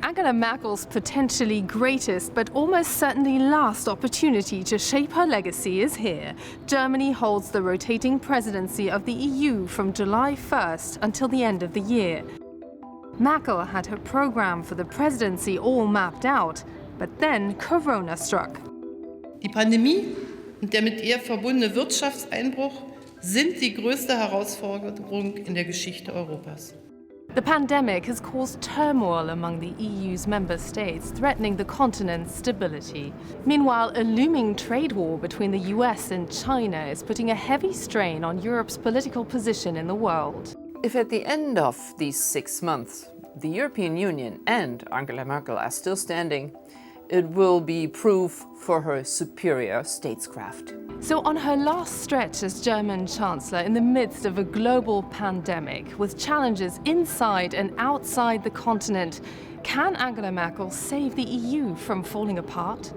Angela Merkel's potentially greatest but almost certainly last opportunity to shape her legacy is here. Germany holds the rotating presidency of the EU from July 1st until the end of the year. Merkel had her program for the presidency all mapped out, but then Corona struck. Die Pandemie und der mit ihr verbundene Wirtschaftseinbruch sind die größte Herausforderung in der Geschichte Europas. The pandemic has caused turmoil among the EU's member states, threatening the continent's stability. Meanwhile, a looming trade war between the US and China is putting a heavy strain on Europe's political position in the world. If at the end of these 6 months, the European Union and Angela Merkel are still standing, it will be proof for her superior statescraft. So on her last stretch as German Chancellor in the midst of a global pandemic, with challenges inside and outside the continent, can Angela Merkel save the EU from falling apart?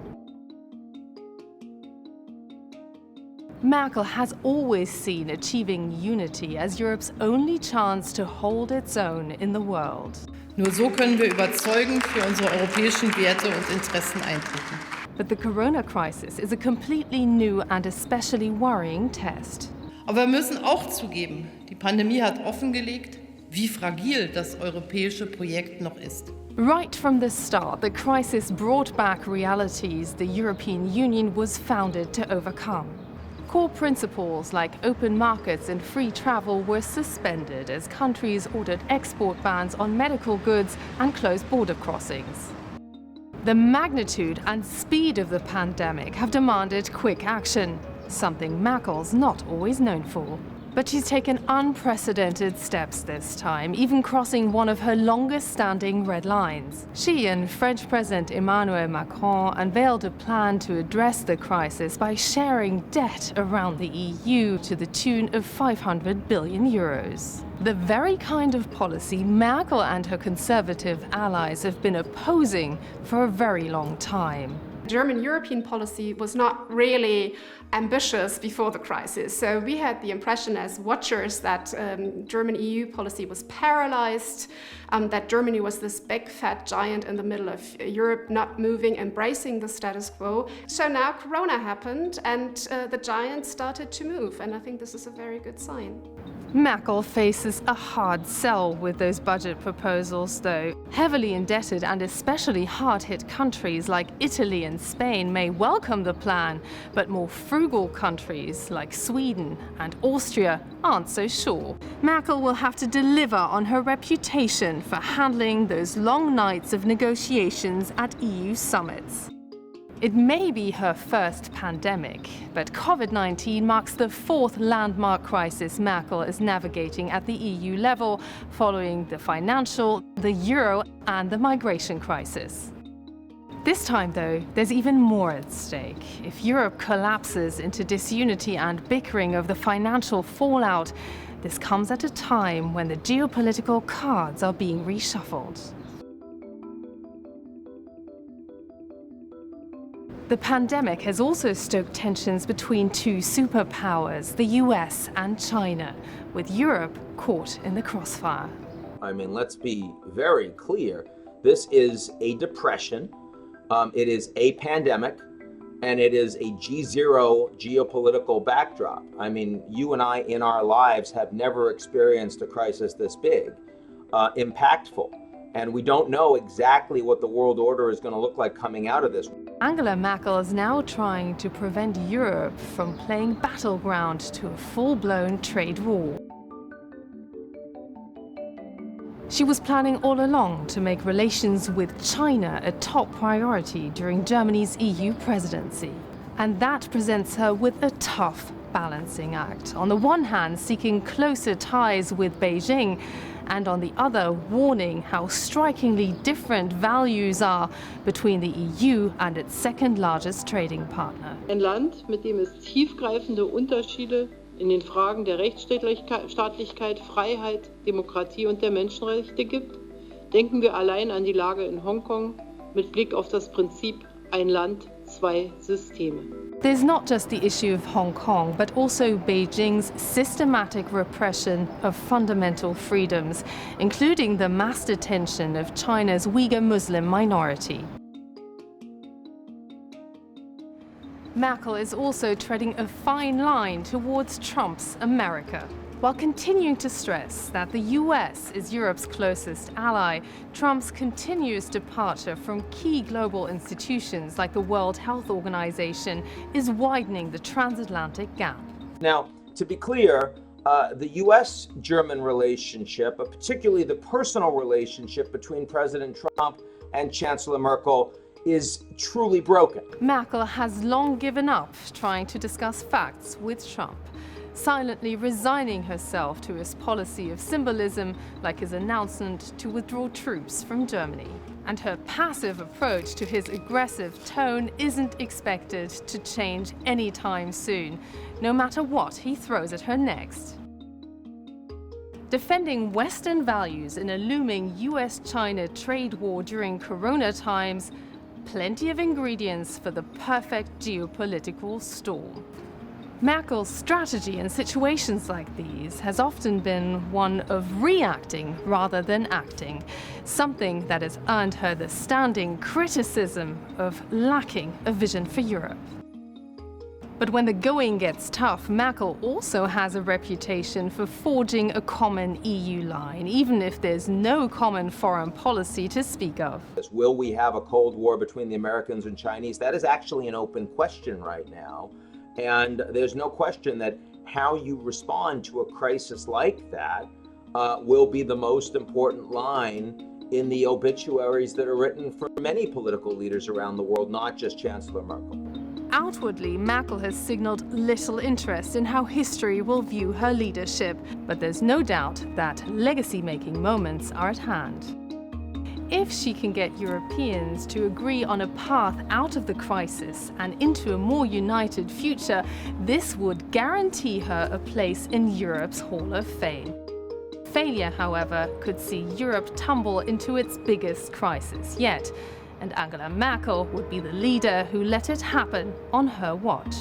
Merkel has always seen achieving unity as Europe's only chance to hold its own in the world. Nur so können wir überzeugend für unsere europäischen Werte und Interessen eintreten. But the corona crisis is a completely new and especially worrying test. Aber wir müssen auch zugeben, die Pandemie hat offengelegt, wie fragil das europäische Projekt noch ist. Right from the start, the crisis brought back realities the European Union was founded to overcome. Core principles like open markets and free travel were suspended as countries ordered export bans on medical goods and closed border crossings. The magnitude and speed of the pandemic have demanded quick action, something Merkel's not always known for. But she's taken unprecedented steps this time, even crossing one of her longest-standing red lines. She and French President Emmanuel Macron unveiled a plan to address the crisis by sharing debt around the EU to the tune of 500 billion euros. The very kind of policy Merkel and her conservative allies have been opposing for a very long time. German European policy was not really ambitious before the crisis. So we had the impression as watchers that German EU policy was paralyzed, that Germany was this big fat giant in the middle of Europe, not moving, embracing the status quo. So now Corona happened and the giant started to move, and I think this is a very good sign. Merkel faces a hard sell with those budget proposals, though. Heavily indebted and especially hard-hit countries like Italy and Spain may welcome the plan, but more frugal countries like Sweden and Austria aren't so sure. Merkel will have to deliver on her reputation for handling those long nights of negotiations at EU summits. It may be her first pandemic, but COVID-19 marks the fourth landmark crisis Merkel is navigating at the EU level, following the financial, the euro, and the migration crisis. This time, though, there's even more at stake. If Europe collapses into disunity and bickering over the financial fallout, this comes at a time when the geopolitical cards are being reshuffled. The pandemic has also stoked tensions between two superpowers, the US and China, with Europe caught in the crossfire. I mean, let's be very clear. This is a depression, it is a pandemic, and it is a G0 geopolitical backdrop. I mean, you and I in our lives have never experienced a crisis this big, impactful. And we don't know exactly what the world order is going to look like coming out of this. Angela Merkel is now trying to prevent Europe from playing battleground to a full-blown trade war. She was planning all along to make relations with China a top priority during Germany's EU presidency. And that presents her with a tough balancing act. On the one hand, seeking closer ties with Beijing, and on the other, warning how strikingly different values are between the EU and its second-largest trading partner. Ein Land, mit dem es tiefgreifende Unterschiede in den Fragen der Rechtsstaatlichkeit, Freiheit, Demokratie und der Menschenrechte gibt, denken wir allein an die Lage in Hongkong mit Blick auf das Prinzip ein Land, zwei Systeme. There's not just the issue of Hong Kong, but also Beijing's systematic repression of fundamental freedoms, including the mass detention of China's Uyghur Muslim minority. Merkel is also treading a fine line towards Trump's America. While continuing to stress that the US is Europe's closest ally, Trump's continuous departure from key global institutions like the World Health Organization is widening the transatlantic gap. Now, to be clear, the US-German relationship, particularly the personal relationship between President Trump and Chancellor Merkel, is truly broken. Merkel has long given up trying to discuss facts with Trump, silently resigning herself to his policy of symbolism, like his announcement to withdraw troops from Germany. And her passive approach to his aggressive tone isn't expected to change anytime soon, no matter what he throws at her next. Defending Western values in a looming US-China trade war during Corona times, plenty of ingredients for the perfect geopolitical storm. Merkel's strategy in situations like these has often been one of reacting rather than acting, something that has earned her the standing criticism of lacking a vision for Europe. But when the going gets tough, Merkel also has a reputation for forging a common EU line, even if there's no common foreign policy to speak of. Will we have a Cold War between the Americans and Chinese? That is actually an open question right now. And there's no question that how you respond to a crisis like that will be the most important line in the obituaries that are written for many political leaders around the world, not just Chancellor Merkel. Outwardly, Merkel has signaled little interest in how history will view her leadership, but there's no doubt that legacy-making moments are at hand. If she can get Europeans to agree on a path out of the crisis and into a more united future, this would guarantee her a place in Europe's Hall of Fame. Failure, however, could see Europe tumble into its biggest crisis yet, and Angela Merkel would be the leader who let it happen on her watch.